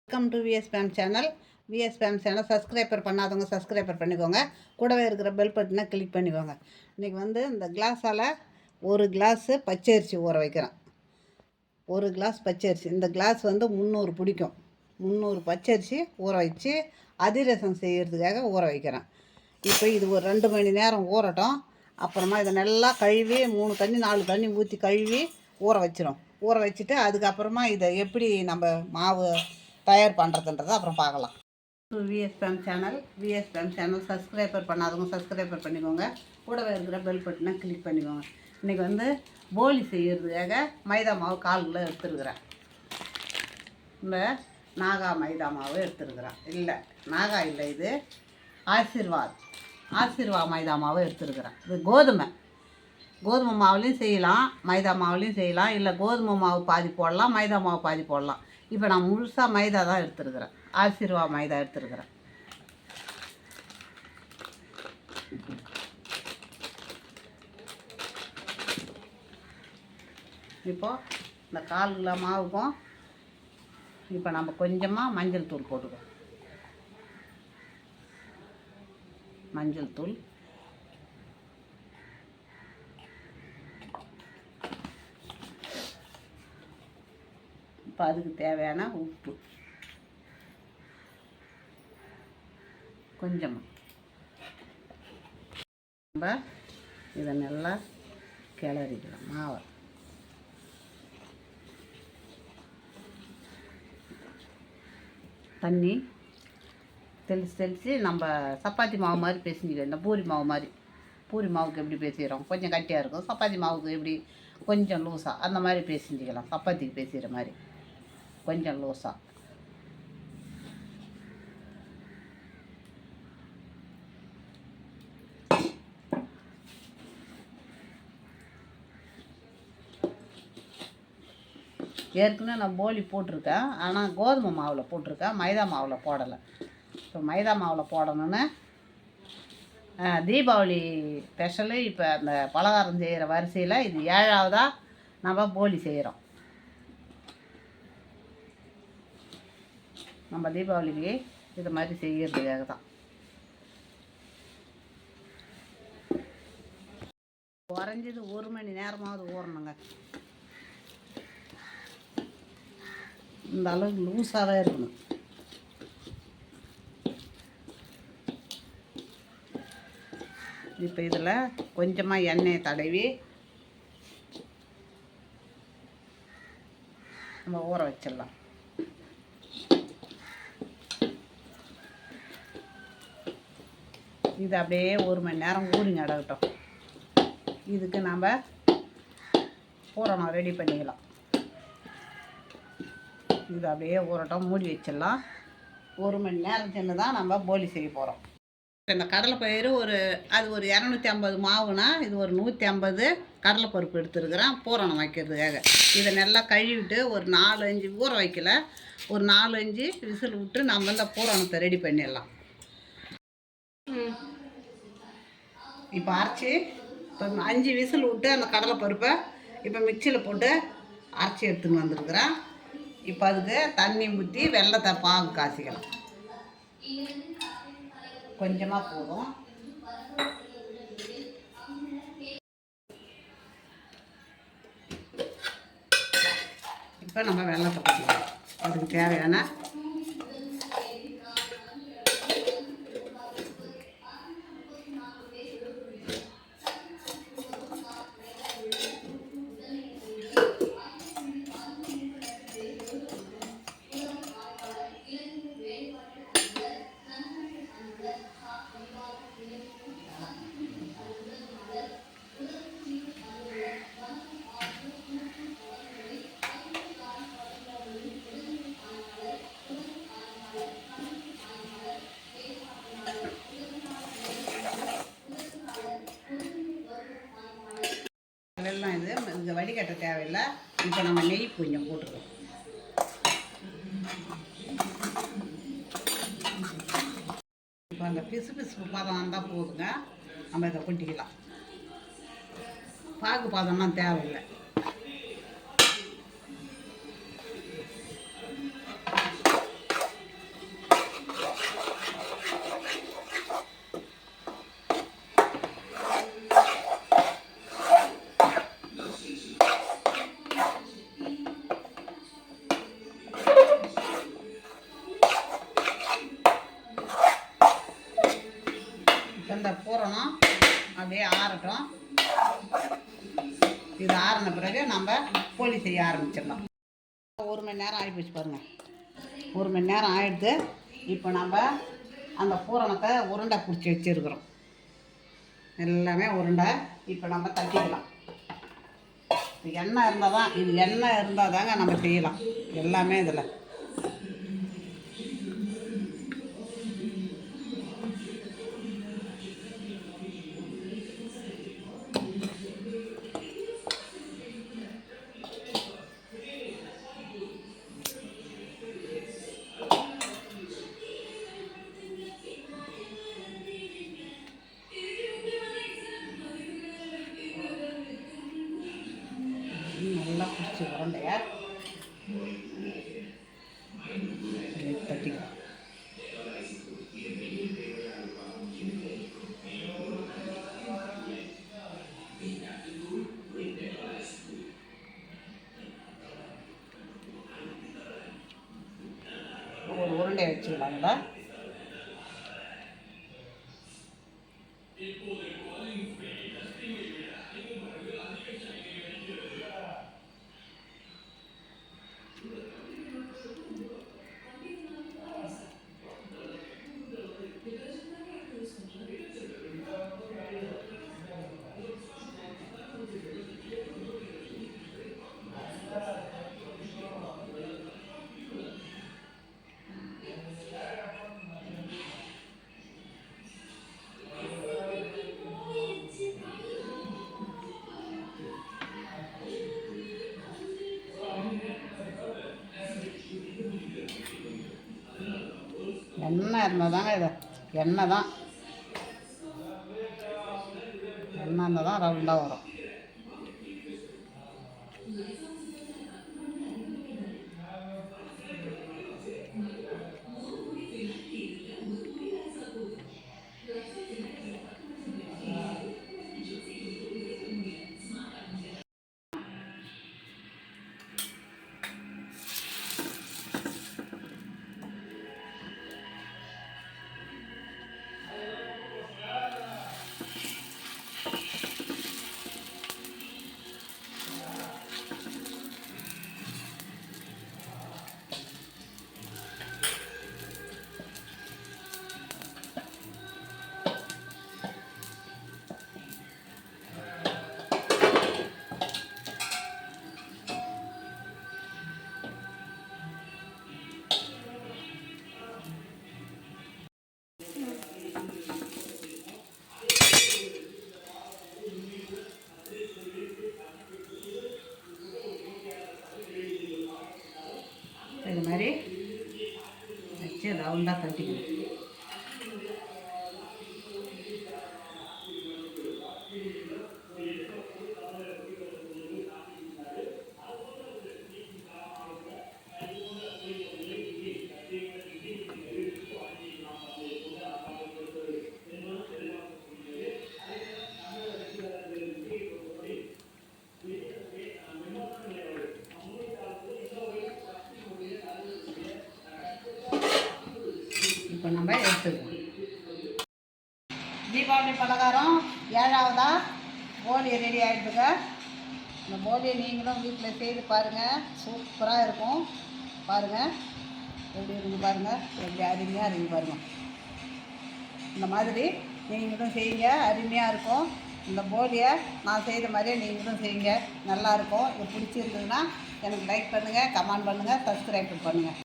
Welcome to VSBM channel. VSBM channel subscriber பண்ணாதவங்க subscriber பண்ணிக்கோங்க. கூடவே இருக்கிற பெல் பட்டனை கிளிக் பண்ணிக்கோங்க. இன்றைக்கி இந்த கிளாஸால் ஒரு கிளாஸு பச்சரிசி ஊற வைக்கிறேன். ஒரு கிளாஸ் பச்சரிசி, இந்த கிளாஸ் 300 பிடிக்கும். 300 பச்சரிசி ஊற வச்சு அதிரசம் செய்கிறதுக்காக ஊற வைக்கிறேன். இப்போ இது ஒரு 2 மணி நேரம் ஊறட்டும். அப்புறமா இதை நல்லா கழுவி 3 தண்ணி 4 தண்ணி ஊற்றி கழுவி ஊற வச்சிடும். ஊற வச்சுட்டு அதுக்கப்புறமா இதை எப்படி நம்ம மாவு தயார் பண்ணுறதுன்றதை அப்புறம் பார்க்கலாம். விஎஸ்பிஎம் சேனல் சப்ஸ்கிரைபர் பண்ணாதவங்க சப்ஸ்கிரைபர் பண்ணிக்கோங்க. கூடவே இருக்கிற பெல் பட்டனை கிளிக் பண்ணிக்கோங்க. இன்றைக்கி போலி செய்கிறதுக்காக மைதா மாவு 1/4 கிலோ எடுத்துருக்குறேன். இந்த நாகா மைதா மாவு எடுத்துருக்குறேன். இல்லை நாகா இல்லை, இது ஆசீர்வா மைதா மாவு எடுத்துருக்குறேன். இது கோதுமை மாவுலேயும் செய்யலாம், மைதா மாவுலேயும் செய்யலாம். இல்லை கோதுமை மாவு பாதி போடலாம், மைதா மாவு பாதி போடலாம். இப்போ நான் முழுசாக மைதா தான் எடுத்துருக்குறேன். ஆசீர்வா மைதா எடுத்துருக்குறேன். இப்போது இந்த 1/4 கிலோ மாவுக்கும் இப்போ நம்ம கொஞ்சமாக மஞ்சள் தூள் போட்டுக்குவோம். மஞ்சள் தூள், இப்போ அதுக்கு தேவையான உப்பு கொஞ்சமாக. நம்ம இதை நல்லா கிளறிக்கலாம். மாவை தண்ணி தெளித்து நம்ம சப்பாத்தி மாவு மாதிரி பேசிஞ்சிக்கலாம். இந்த பூரி மாவு மாதிரி, பூரி மாவுக்கு எப்படி பேசிக்கிறோம், கொஞ்சம் கட்டியாக இருக்கும். சப்பாத்தி மாவுக்கு எப்படி கொஞ்சம் லூஸாக, அந்த மாதிரி பேசிஞ்சிக்கலாம். சப்பாத்திக்கு பேசிக்கிற மாதிரி கொஞ்சம் லூஸாக. ஏற்கனவே நான் போலி போட்டிருக்கேன், ஆனால் கோதுமை மாவில் போட்டிருக்கேன், மைதா மாவில் போடலை. இப்போ மைதா மாவில் போடணுன்னு தீபாவளி ஸ்பெஷலு. இப்போ அந்த பலகாரம் செய்கிற வரிசையில் இது 7ஆவதாக நம்ம போலி செய்கிறோம். நம்ம தீபாவளிக்கு இது மாதிரி செய்கிறதுக்காக தான். குறைஞ்சது 1 மணி நேரமாவது ஊறணுங்க. இந்த அளவுக்கு லூஸாக தான் இருக்கணும். இப்போ இதில் கொஞ்சமாக எண்ணெயை தடவி நம்ம ஊற வச்சிடலாம். இது அப்படியே 1 மணி நேரம் ஊறிங்க அடகட்டும். இதுக்கு நம்ம பூரணம் ரெடி பண்ணிக்கலாம். இது அப்படியே ஊறட்டும், மூடி வச்சிடலாம். 1 மணி நேரம் சென்று தான் நம்ம போலி செய்ய போகிறோம். இந்த கடலைப்பயிறு ஒரு 250 மாவுனா இது ஒரு 150 கடலைப்பருப்பு எடுத்துருக்குறேன் பூரணம் வைக்கிறதுக்காக. இதை நல்லா கழுவிட்டு ஒரு 4-5 ஊற வைக்கல, ஒரு 4-5 விசில் விட்டு நம்ம இந்த பூரணத்தை ரெடி பண்ணிடலாம். இப்போ அரைச்சி இப்போ 5 விசில் விட்டு அந்த கடலைப்பருப்பை இப்போ மிக்சியில் போட்டு அரைச்சி எடுத்துன்னு வந்துருக்குறேன். இப்போ அதுக்கு தண்ணி ஊற்றி வெல்லத்தை பாகு காய்ச்சிக்கலாம். கொஞ்சமாக போதும். இப்போ நம்ம வெல்லத்தை போட்டுக்கலாம். அதுக்கு தேவையான வெல்லம். இது வடிகட்ட தேவையில்லை. இப்போ நம்ம நெய் கொஞ்சம் போட்டுருக்கோம். இப்போ அந்த பிசு பதம் இருந்தால் போதுங்க. நம்ம இதை கொட்டிக்கலாம். பாகு பதம்லாம் தேவையில்லை. அப்படியே ஆறட்டும். இது ஆறின பிறகு நம்ம போலி செய்ய ஆரம்பிச்சிடலாம். 1 மணி நேரம் ஆகிப்போச்சு பாருங்கள். 1 மணி நேரம் ஆகிடுது. இப்போ நம்ம அந்த பூரணத்தை உருண்டை பிடிச்சி வச்சுருக்குறோம். எல்லாமே உருண்டை. இப்போ நம்ம தட்டிக்கலாம். எண்ணெய் இருந்தால் தான் இது, எண்ணெய் இருந்தால் தாங்க நம்ம செய்யலாம் எல்லாமே இதில். நல்லா பிடிச்சி உருண்டைய தட்டிக்கலாம். ஒரு உருண்டையை வச்சுக்கலாங்களா. எண்ணெய் இருந்தால் தாங்க இது, எண்ணெய் தான், எண்ணெய் இருந்தால் தான் ரவுண்டாக வரும். இது மாதிரி வச்சு ரவுண்டாக தட்டிக்கணும். இப்போ நம்ம எடுத்துக்கலாம். தீபாவளி பலகாரம் 7வதா போலி ரெடி ஆகிடுதுங்க. இந்த போலியை நீங்களும் வீட்டில் செய்து பாருங்கள், சூப்பராக இருக்கும். பாருங்கள் எப்படி இருக்குது பாருங்கள், எப்படி அருமையாக இருக்குது பாருங்கள். இந்த மாதிரி நீங்களும் செய்யுங்க, அருமையாக இருக்கும். இந்த போலியை நான் செய்த மாதிரியே நீங்களும் செய்யுங்க, நல்லாயிருக்கும். இது பிடிச்சிருந்ததுன்னா எனக்கு லைக் பண்ணுங்கள், கமெண்ட் பண்ணுங்கள், சப்ஸ்கிரைப் பண்ணுங்கள்.